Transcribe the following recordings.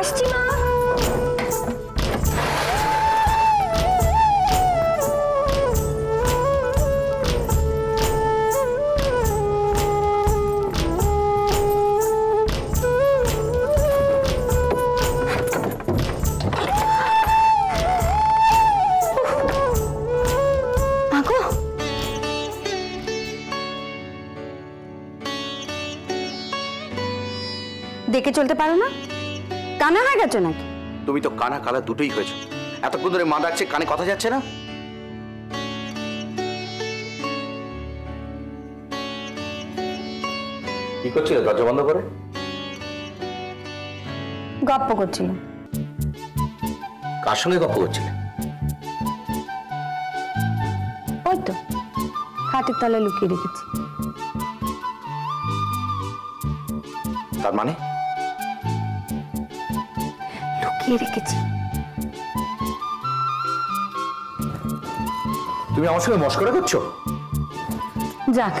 আসছি মা। দেখে চলতে পারো না? কানা হয়ে গেছো নাকি? তুমি তো কানা কালা দুটোই হয়েছো। এতক্ষণ ধরে মা ডাকছে, কানে কথা যাচ্ছে না। কি করছিলে দরজা বন্ধ করে? গপ্প করছিল। কার সঙ্গে গপ্প করছিলে? ওই তো খাটের তলায় লুকিয়ে রেখেছি। তার মানে? লুকিয়ে রেখেছি। তুমি আমার সঙ্গে মশকরা করছো? যাক,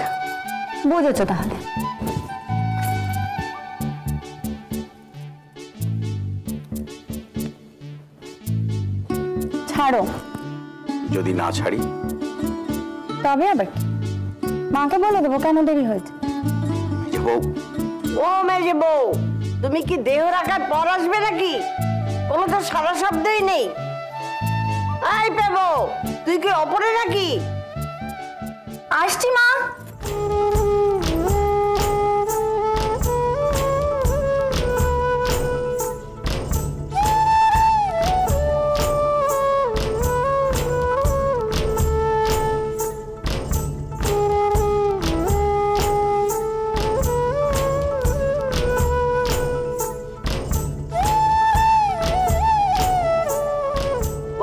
বুঝেছো তাহলে। ছাড়ো। যদি না ছাড়ি? তবে আবার কি? মাকে বলে দেবো কেন দেরি হয়েছে। বউ। ও মেজে বউ, তুমি কি দেহ রাখার পর আসবে নাকি? কোনো তো সারা শব্দই নেই। আই পেবো, তুই কি অপরে নাকি? আসছি মা।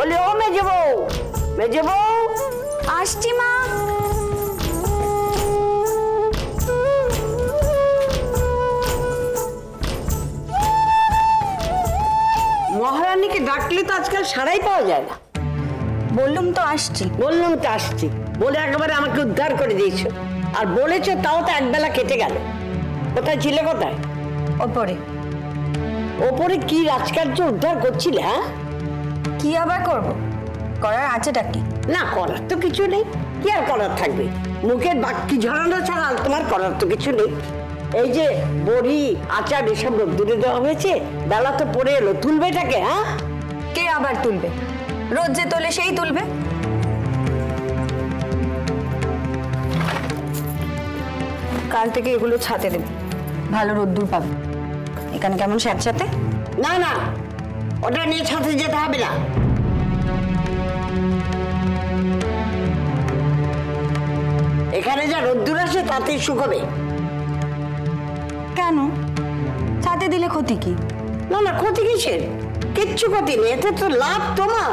বলি ও মেজে বউ, মেজে বউ। আসছি মা। মহারানীকে ডাকলে তো আজকাল সারাই পাওয়া যায় না। বললুম তো আসছি। বললাম তো আসছি, বলে একেবারে আমাকে উদ্ধার করে দিয়েছো। আর বলেছো তাও তো একবেলা কেটে গেল। কোথায় ছিলে, কোথায়? ওপরে। ওপরে কি রাজকার্য উদ্ধার করছিলে? হ্যাঁ, কি আবার করব? করার আছেটা কি? না করার তো কিছু নেই। কি আর করার থাকবে? মুখের বাক্যি ঝরানো ছাড়া আর তোমার করার তো কিছু নেই। এই যে বড়ি আচার এসব রোদ্দুরে দেওয়া হয়েছে, বেলা তো পড়ে এলো, তুলবে এটাকে? হ্যাঁ, কে আবার তুলবে? রোজ যে তোলে সেই তুলবে। কাল থেকে এগুলো ছাতে দেবে, ভালো রোদ্দুর পাবে। এখানে কেমন স্যাঁতস্যাঁতে। না না, ওটা নিয়ে ছাদে যেতে হবে না। এখানে যা রোদ্দুর আসে তাতেই শুকোবে। কেন? ছাতে দিলে ক্ষতি কি? না না, ক্ষতি কিসের? কিচ্ছু ক্ষতি নেই, এতে তো লাভ তোমার।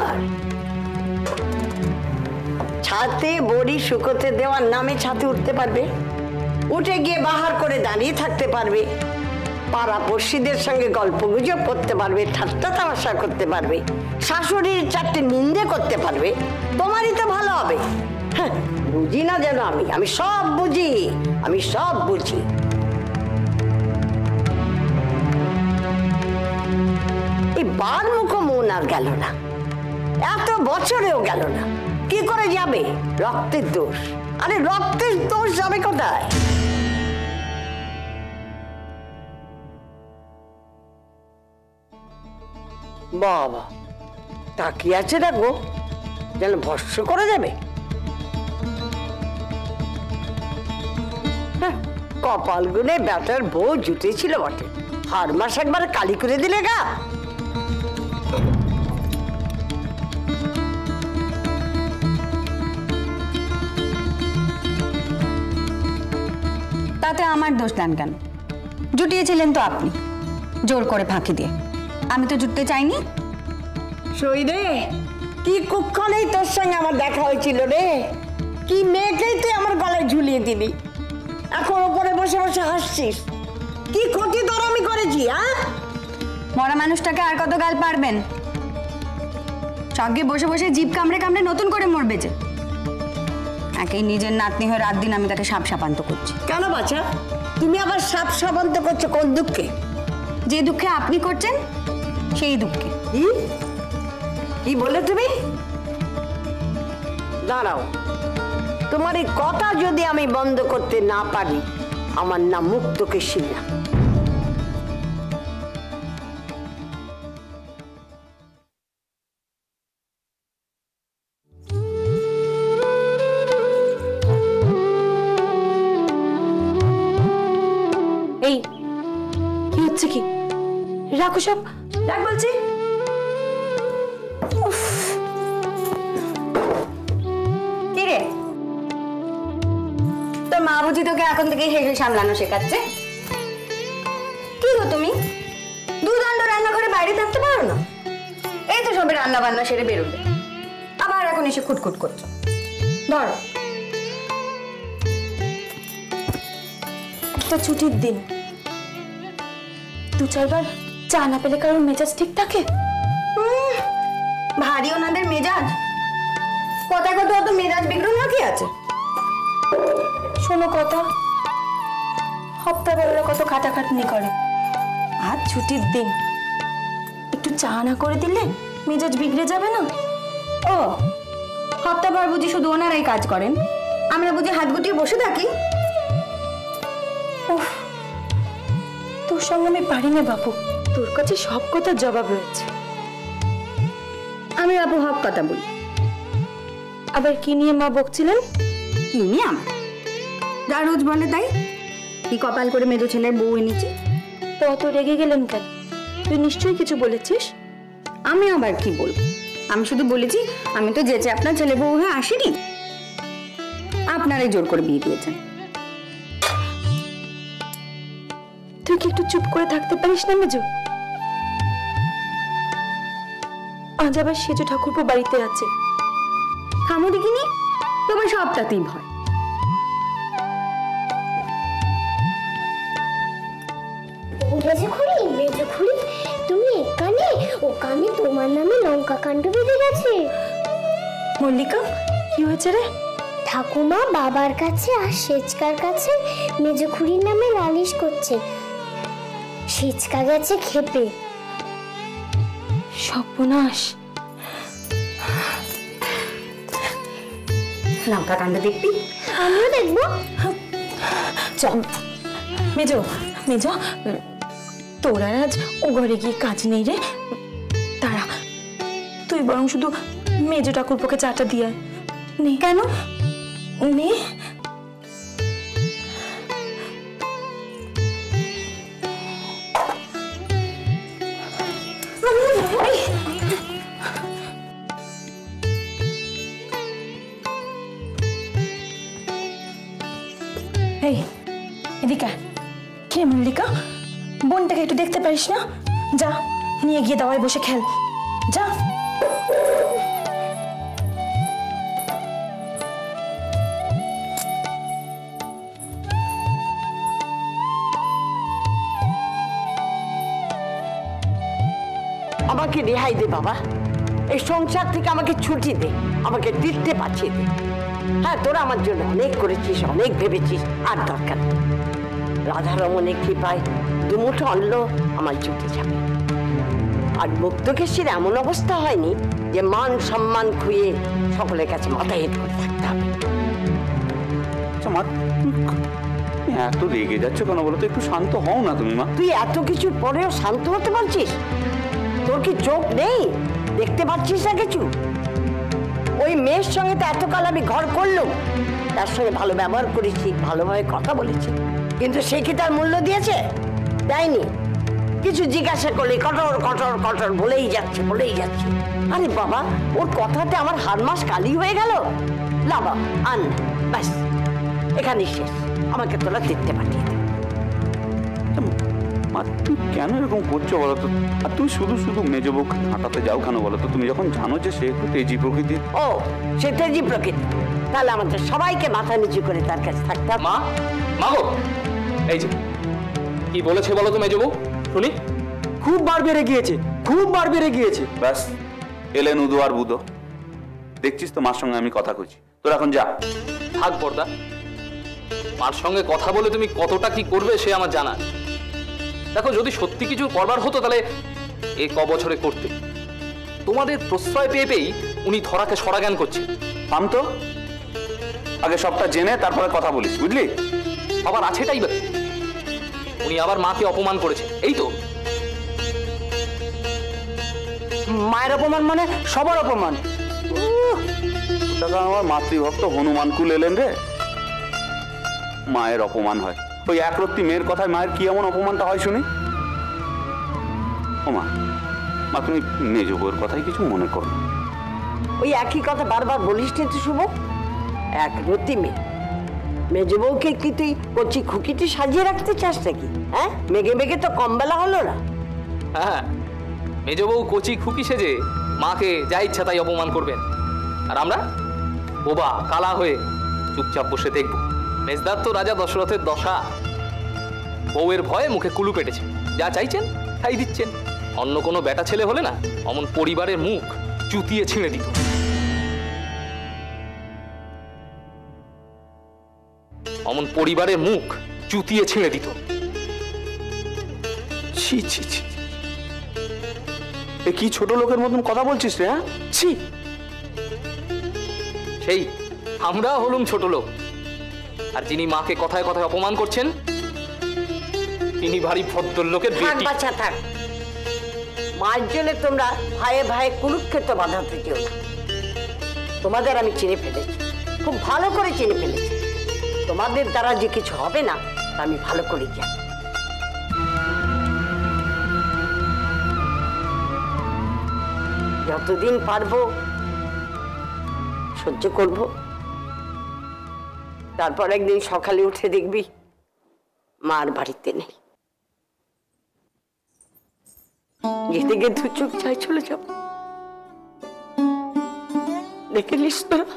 ছাতে বড়ি শুকোতে দেওয়ার নামে ছাতে উঠতে পারবে, উঠে গিয়ে বাহার করে দাঁড়িয়ে থাকতে পারবে, পাড়া পড়শিদের সঙ্গে গল্প গুজব করতে পারবে, ঠাট্টা তামাশা করতে পারবে, শাশুড়ির চারটে নিন্দে করতে পারবে। তোমারই তো ভালো হবে। হ্যাঁ, বুঝি না যেন আমি সব বুঝি, আমি সব বুঝি। এই বার মুখ মন আর গেল না, এত বছরেও গেল না। কি করে যাবে? রক্তের দোষ। আরে রক্তের দোষ যাবে কোথায়? বাবা তাকিয়ে আছে দেখো, যেন ভস্য করে দেবে। কপাল গুনে ব্যাটার বউ জুটেছিল বটে, হার মাস একবার কালি করে দিলে গা। তাতে আমার দোষ দেন কেন? জুটিয়েছিলেন তো আপনি, জোর করে ফাঁকি দিয়ে। আমি তো জুটতে চাইনি। সই রে, কি কুক্ষণেই তোর সঙ্গে আমার দেখা হয়েছিল রে। কি মেয়েকেই তুই আমার গলায় ঝুলিয়ে দিবি, এখন ওপরে বসে বসে হাসছিস। কি ক্ষতি তোর আমি করেছি? হ্যাঁ, মরা মানুষটাকে আর কত গাল পারবেন? সঙ্গে বসে বসে জিভ কামড়ে কামড়ে নতুন করে মরবে যে। একেই নিজের নাতনি হয়ে রাত দিন আমি তাকে সাপ সাপান্ত করছি। কেন বাছা, তুমি আবার সাপ সাপান্ত করছো কোন দুঃখে? যে দুঃখে আপনি করছেন সেই দুঃখে। কি কি বলে তুমি? দাঁড়াও, তোমার এই কথা যদি আমি বন্ধ করতে না পারি, আমার নাম মুক্তকেশী না। এই কি হচ্ছে কি? রাখো সব, রাখ বলছি। কি রে, তোর মা বুঝি তোকে এখন থেকে হেসে সামলানো শেখাচ্ছে? কি গো তুমি, দুদণ্ড রান্নাঘরে বাইরে থাকতে পারো না? এই তো সবে রান্না বান্না সেরে বেরোলে, আবার এখন এসে খুটখুট করছো। ধরো। একটা ছুটির দিন, 2-4 বার চা না পেলে কারোর মেজাজ ঠিক থাকে? ভারী ওনাদের মেজাজ, কথা কথা অত মেজাজ বিগড়ন কি আছে? শোনো কথা, হপ্তাবেলা কত খাটাখাটনি করে, আজ ছুটির দিন, একটু চা না করে দিলে মেজাজ বিগড়ে যাবে না? ও, হপ্তাভর বুঝি শুধু ওনারাই কাজ করেন, আমরা বুঝি হাত গুটিয়ে বসে থাকি? উফ, তোর সঙ্গে আমি পারি না বাবু, তোর কাছে সব কথার জবাব রয়েছে। আমি বাবু হক কথা বলি। আবার কি নিয়ে মা বকছিলেন? কি নিয়ে? আমার যা রোজ বলে তাই, কি কপাল করে মেজো ছেলের বউ এনেছি। তো অত রেগে গেলেন কেন? তুই নিশ্চয়ই কিছু বলেছিস। আমি আবার কি বলবো? আমি শুধু বলেছি আমি তো যেচে আপনার ছেলে বউ হয়ে আসিনি, আপনারাই জোর করে বিয়ে দিয়েছেন। তুই কি একটু চুপ করে থাকতে পারিস না মেজো? আজ আবার সেজো ঠাকুরপো বাড়িতে আছে। থামো দেখিনি, তোমার সবটাতেই ভয়। মেজো খুড়ি, তুমি এখানে? ওখানে তোমার নামে লঙ্কা কাণ্ড বেঁধে গেছে। মল্লিকা, কি হয়েছে রে? ঠাকুমা বাবার কাছে আর সেচকার কাছে মেজো খুড়ির নামে নালিশ করছে। সেচকা গেছে খেপে। সর্বনাশ। লঙ্কা কাণ্ড দেখবি? আমিও দেখবো। চল মেজো, মেজো, তোর আর আজ ও ঘরে গিয়ে কাজ নেই রে। তারা তুই বরং শুধু মেজো ঠাকুরপোকে চাটা দিয়ে নে। কেন? নে। এই এদিকে কে? মল্লিকা, বোনটাকে একটু দেখতে পারিস না? যা নিয়ে গিয়ে দাওয়ায় বসে খেল, যা। আমাকে রেহাই দে বাবা, এই সংসার থেকে আমাকে ছুটি দে, আমাকে তীর্থে পাঠিয়ে দে। হ্যাঁ, তোরা আমার জন্য অনেক করেছিস, অনেক ভেবেছিস, আর দরকার নেই। রাধারমণের কৃপায় দুমুঠো অন্ন আমার জুটে যাবে। আর মুক্তকেশীর এমন অবস্থা হয়নি যে মান সম্মান খুইয়ে সকলের কাছে মাথা হেঁট করে থাকতে হবে। আচ্ছা মা, তুমি এত রেগে যাচ্ছ কেন বলো তো? একটু শান্ত হও না তুমি মা। তুই এত কিছুর পরেও শান্ত হতে পারছিস? তোর কি চোখ নেই? দেখতে পাচ্ছিস না কিছু? ওই মেয়ের সঙ্গে তো এতকাল আমি ঘর করলাম, তার সঙ্গে ভালো ব্যবহার করেছি, ভালোভাবে কথা বলেছি, কিন্তু সে কি তার মূল্য দিয়েছে? দেয়নি। কিছু জিজ্ঞাসা করলে কটর কটর কটর বলেই যাচ্ছে, বলেই যাচ্ছে। আরে বাবা, ওর কথাতে আমার হাত মাস কালি হয়ে গেল। লাবা আন, ব্যাস এখানেই শেষ। আমাকে তোরা তীর্থে পাঠিয়ে দে। মা তুমি কেন এরকম করছো বলো তো? আর তুমি শুধু শুধু মেজো বউকে হাঁটাতে যাও কেন বলো তো? তুমি যখন জানো যে সে একটু তেজি প্রকৃতির। ও, সে তেজি প্রকৃতি, তাহলে আমাদের সবাইকে মাথা নিচু করে তার কাছে থাকতে হবে। মা, মা গো, এই যে কি বলেছে বলো তো মেজো বউ, শুনি। খুব বার বেড়ে গিয়েছে, খুব বার বেড়ে গিয়েছে। ব্যাস এলেন উদো আর বুদো। দেখছিস তো মার সঙ্গে আমি কথা কইছি, তোর এখন যা। থাক পর্দা, মার সঙ্গে কথা বলে তুমি কতটা কি করবে সে আমার জানা। দেখো, যদি সত্যি কিছু করবার হতো তাহলে এ ক বছরে করতে। তোমাদের প্রশ্রয় পেয়ে পেয়েই উনি ধরাকে সরাজ্ঞান করছে। থাম তো, আগে সবটা জেনে তারপরে কথা বলিস, বুঝলি? আবার আছেটাই বা, উনি আবার মাকে অপমান করেছে, এই তো। মায়ের অপমান মানে সবার অপমান। আমার মাতৃভক্ত হনুমান কুল এলেন রে। মায়ের অপমান হয়, ওই একরত্তি মেয়ের কথায় মায়ের কি এমন অপমানটা হয় শুনি? ও মা, মা তুমি মেজ বউয়ের কথাই কিছু মনে করো না। ওই একই কথা বারবার বলিস নি তো শুভ। এক রতি মেয়ে, মেজ বউকে কি তুই কচি খুকিটি সাজিয়ে রাখতে চাস নাকি? হ্যাঁ, মেঘে মেঘে তো কম বেলা হলো না। হ্যাঁ, মেজ বউ কচি খুকি সেজে মাকে যা ইচ্ছা তাই অপমান করবেন, আর আমরা বোবা কালা হয়ে চুপচাপ বসে দেখব। মেজদার তো রাজা দশরথের দশা, বউয়ের ভয়ে মুখে কুলু পেটেছে, যা চাইছেন তাই দিচ্ছেন। অন্য কোনো বেটা ছেলে হলে না অমন পরিবারের মুখ চুতিয়ে ছিঁড়ে দিত। অমন পরিবারের মুখ চুতিয়ে ছিঁড়ে দিত। ছি ছি ছি, এ কি ছোট লোকের মতন কথা বলছিস রে? হ্যাঁ, ছি। সেই আমরা হলুম ছোট লোক, আর যিনি মাকে কথায় কথায় অপমান করছেন তিনি ভারী ভদ্রলোকের থাক বেটি। বাচ্চা থাক, মায়ের জন্য তোমরা ভাইয়ে ভাইয়ে কুরুক্ষেত্র বাঁধাতে যেও না। তোমাদের আমি চিনে ফেলেছি, খুব ভালো করে চিনে ফেলেছি। তোমাদের দ্বারা যে কিছু হবে না তা আমি ভালো করে জানি। যতদিন পারবো সহ্য করব, তারপর একদিন সকালে উঠে দেখবি মার বাড়িতে নেই। যেদিকে দু চোখ চাই চলে যাব, দেখে নিস তোরা।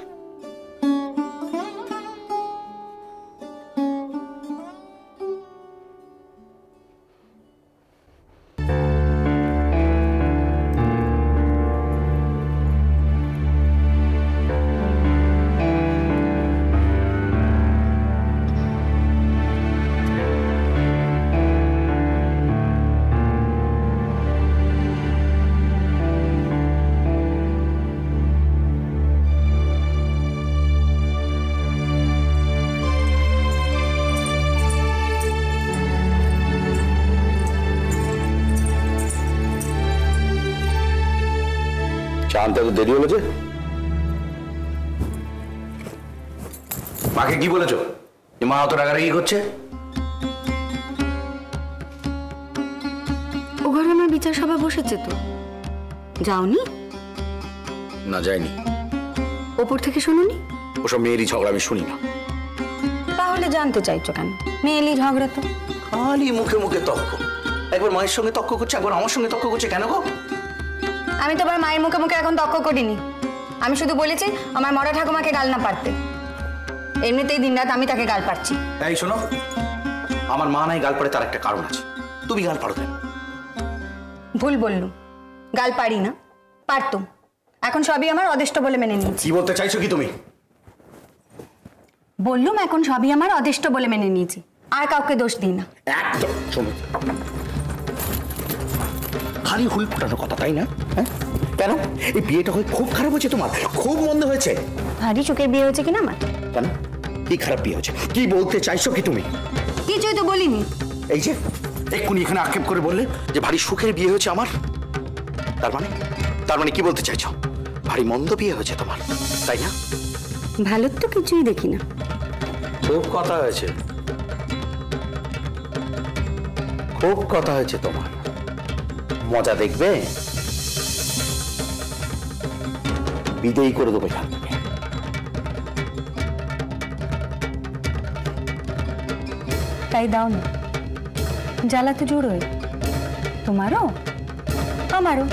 চা আনতে তো দেরি হলো যে। মাকে কি বলেছ? মা অত রাগারাগি করছে? ও ঘরে আমার বিচার সভা বসেছে তো, যাওনি? না, যাইনি। ওপর থেকে শুনুনি? ওসব মেয়েরই ঝগড়া আমি শুনি না। তাহলে জানতে চাইছো কেন? মেয়েলি ঝগড়া তো। খালি মুখে মুখে তর্ক, একবার মায়ের সঙ্গে তর্ক করছে, একবার আমার সঙ্গে তর্ক করছে, কেন গো? আমি তো আবার মায়ের মুখে মুখে এখন তর্ক করিনি। আমি শুধু বলেছি আমার মরা ঠাকুমাকে গাল না পারতে। এমনিতেই দিনরাত আমি তাকে গাল পারছি। এই শোনো, আমার মা নাই গাল পারে তার একটা কারণ আছে। তুমি গাল পারো কেন? ভুল বললুম, গাল পারি না, পারতুম। এখন সবই আমার অদেষ্ট বলে মেনে নিয়েছি। কি বলতে চাইছো কি তুমি? বললুম এখন সবই আমার অদেষ্ট বলে মেনে নিয়েছি, আর কাউকে দোষ দিই না। একদম শোনো, খালি হুল ফোটানোর কথা, তাই না? হ্যাঁ, কেন এই বিয়েটা হয়ে খুব খারাপ হয়েছে তোমার? খুব মন্দ হয়েছে? ভারী চোখের বিয়ে হয়েছে কিনা আমার? কেন, কি খারাপ বিয়ে হয়েছে? কি বলতে চাইছো কি তুমি? কিছুই তো বলিনি। এই যে এক্ষুনি এখানে আক্ষেপ করে বললে যে ভারী সুখের বিয়ে হয়েছে আমার, তার মানে কি বলতে চাইছো? ভারী মন্দ বিয়ে হয়েছে তোমার, তাই না? ভালোর তো কিছুই দেখি না। খুব কথা হয়েছে, খুব কথা হয়েছে তোমার। মজা দেখবে? বিদেয়ী করে দেবো এখান থেকে। তাই দাও না, জ্বালা তো জোড়োই, তোমারও আমারও।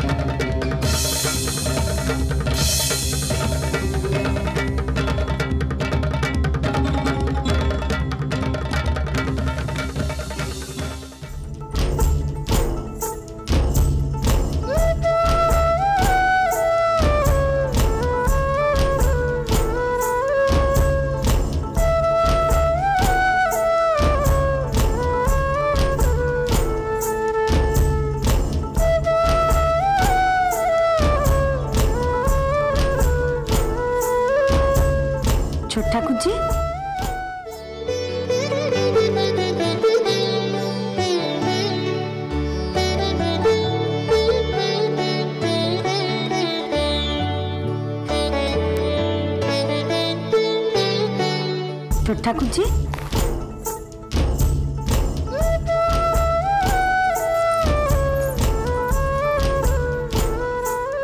ঠাকুরজি?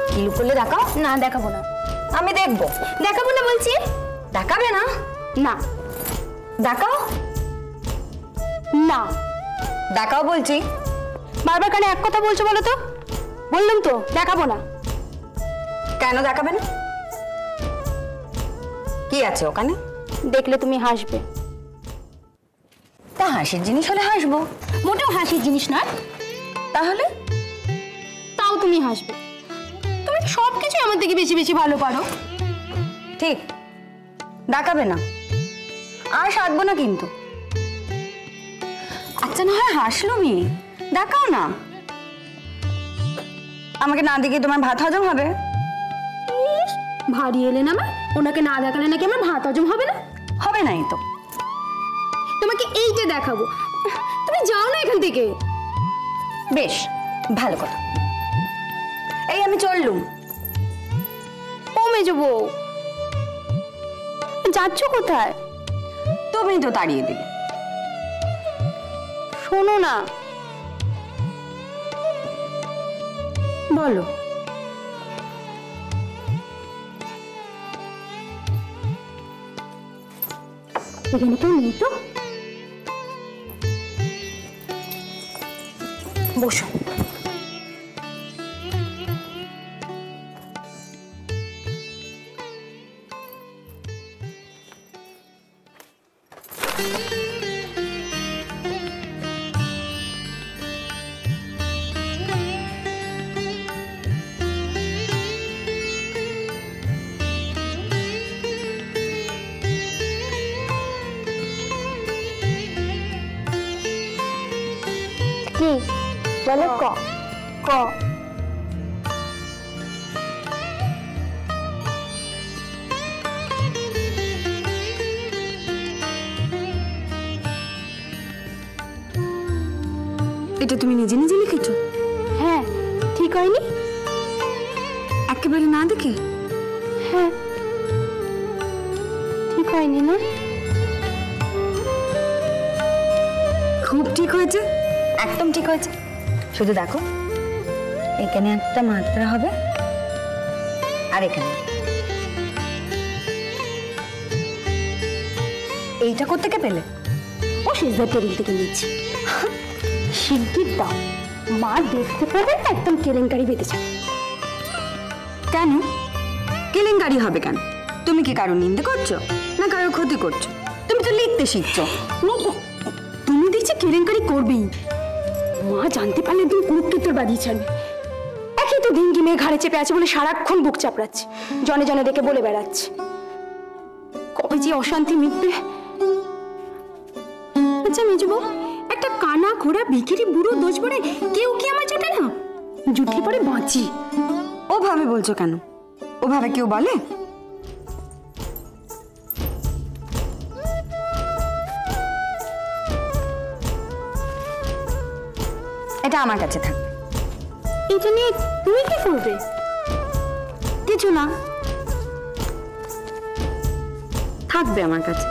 কি লুকোলে দেখাও? না দেখাবো না। আমি দেখবো। দেখাবো না বলছি। দেখাবে না? না দেখাও। না দেখাও বলছি। বারবার কানে এক কথা বলছো বলো তো? বললাম তো দেখাবো না। কেন দেখাবে না? কি আছে ওখানে? দেখলে তুমি হাসবে। তা হাসির জিনিস হলে হাসবো। মোটেও হাসির জিনিস নয়। তাহলে? তাও তুমি হাসবে। তুমি সবকিছু আমার থেকে বেশি বেশি ভালো পারো। ঠিক, দেখাবে না। আর সাধবো না কিন্তু। আচ্ছা না হয় হাসলো মেয়ে, দেখাও না। আমাকে না দেখে তোমার ভাত হজম হবে? ভারী এলেন আমার, ওনাকে না দেখালে নাকি আমার ভাত হজম হবে না? হবে নাই তো। তোমাকে এইটা দেখাবো, তুমি যাও না এখান থেকে। বেশ, ভালো কথা। এই আমি চললুম। ও মেজো বউ, যাচ্ছ কোথায়? তুমি তো তাড়িয়ে দিলে। শোনো না। বলো। এখানে কেউ নেই তো? বসো। কি বলো? ক ক এটা তুমি নিজে নিজে লিখেছো? হ্যাঁ, ঠিক হয়নি? একেবারে না দেখে? হ্যাঁ, ঠিক হয়নি না? খুব ঠিক হয়েছে, একদম ঠিক হয়েছে। শুধু দেখো, এখানে একটা মাত্রা হবে আর এখানে। এইটা করতে কে পেলে? ও সেজদার টেবিল থেকে নিচ্ছি। শিগগির দাও, মা দেখতে পাবে না একদম কেলেঙ্কারি বেঁধেছে। কেন কেলেঙ্কারি হবে কেন? তুমি কি কারো নিন্দে করছো না কারোর ক্ষতি করছো? তুমি তো লিখতে শিখছো। তুমি দেখছি কেলেঙ্কারি করবেই। মা জানতে পারলে তুমি কুরুক্ষেত্র বাঁধিয়ে ছাড়বে। একই তো দিন কি মেয়ে ঘাড়ে চেপে আছে বলে সারাক্ষণ বুক চাপড়াচ্ছে, জনে জনে দেখে বলে বেড়াচ্ছে। কবে যে অশান্তি মিটবে। আচ্ছা মেজো বউ, একটা কানা ঘোড়া ভিখিরি বুড়ো দোষ পড়ে কেউ কি আমার জোটে না? জুটলে পরে বাঁচি। ওভাবে বলছো কেন? ওভাবে কেউ বলে? এটা আমার কাছে থাকবে। এটা নিয়ে তুমি কি করবে? কিছু না, থাকবে আমার কাছে।